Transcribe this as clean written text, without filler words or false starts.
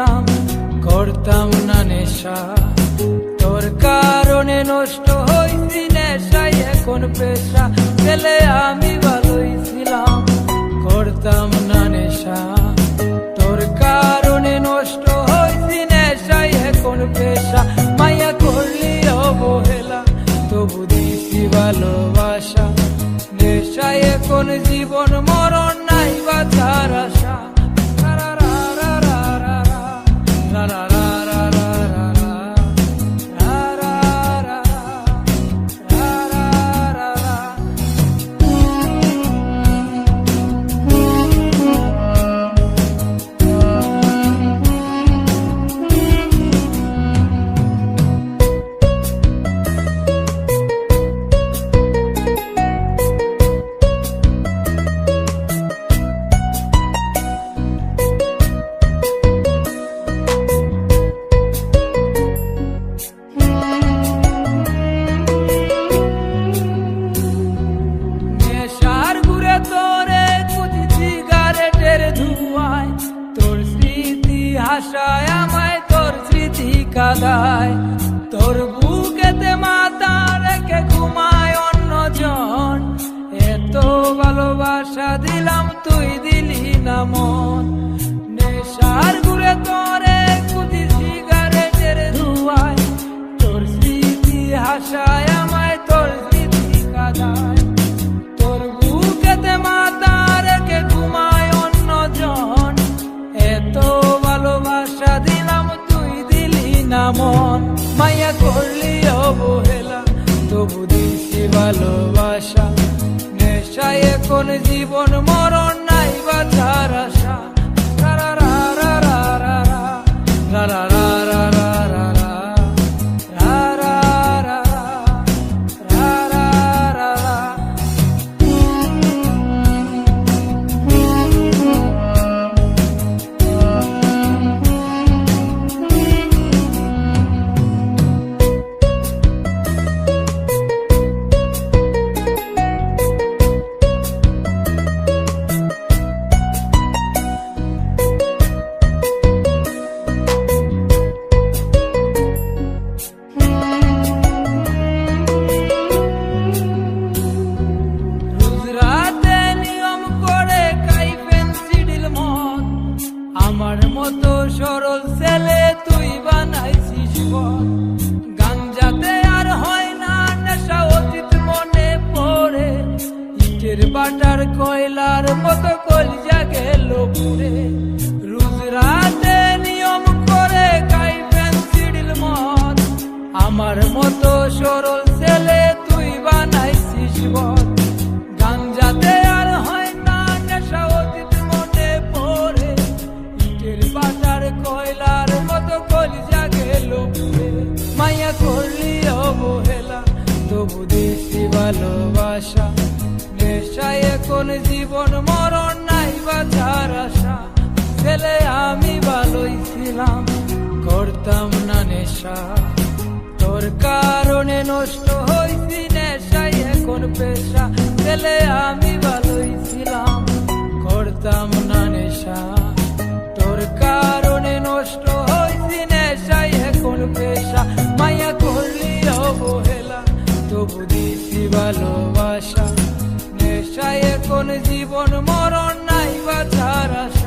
ছিলাম, করতাম না নেশা, তোর কারণে নষ্ট হইছি নেশায় এখন পেশা। ছেলে আমি ভালোই ছিলাম, করতাম না নেশা, তোর কারণে নষ্ট হইছি নেশায় এখন পেশা। মায়া করলি অবহেলা, তবু দিছি ভালোবাসা, নেশায় এখন জীবন মরণ নাই বাঁচার আশা। আশায় আমায় তোর স্মৃতি কাঁদায়, তোর বুকেতে মাথা রেখে ঘুমায় অন্যজন। এত ভালোবাসা দিলাম তুই দিলি না মন, নেশার ঘুরে তোরে কুচি সিগারেটের ধুয়ায়, তোর স্মৃতি আশায় আমায় তোর স্মৃতি কাঁদায়, তোর বুকেতে মাথা রেখে ঘুমায় অন্যজন। এত ভালোবাসা দিলাম তুই দিলি না মন, মায়া করলি অবহেলা, তবু দিছি ভালোবাসা, নেশায় এখন জীবন মরণ নাই বাঁচার আশা। আমার মতো সরল ছেলে তুই বানাইছিস পথ, গাঞ্জাতে আর হয় না নেশা অতীত মনে পড়ে, ইটের বাটার কয়লার মতো কলিজা গেল পুড়ে। রোজ রাতে নিয়ম করে খাই পেন্সিডিল মদ, আমার মতো সরল ছেলে তুই বানাইছিস পথ, গাঞ্জাতে আর হয় না নেশা অতীত মনে পড়ে, বাটার কয়লার মতো কলিজা গেল পুড়ে। মায়া করলি অবহেলা, তবু দিছি ভালোবাসা, নেশায় এখন জীবন মরণ নাই বাঁচার আশা। ছেলে আমি ভালোই ছিলাম, করতাম না নেশা, তোর কারণে নষ্ট হইছি নেশায় এখন পেশা। ছেলে আমি ভালোই ছিলাম, করতাম না নেশা, তোর কারণে নষ্ট হইছি নেশায় এখন পেশা। মায়া করলি অবহেলা, তবু দিছি ভালোবাসা, নেশায় এখন জীবন মরণ নাই বাঁচার আশা।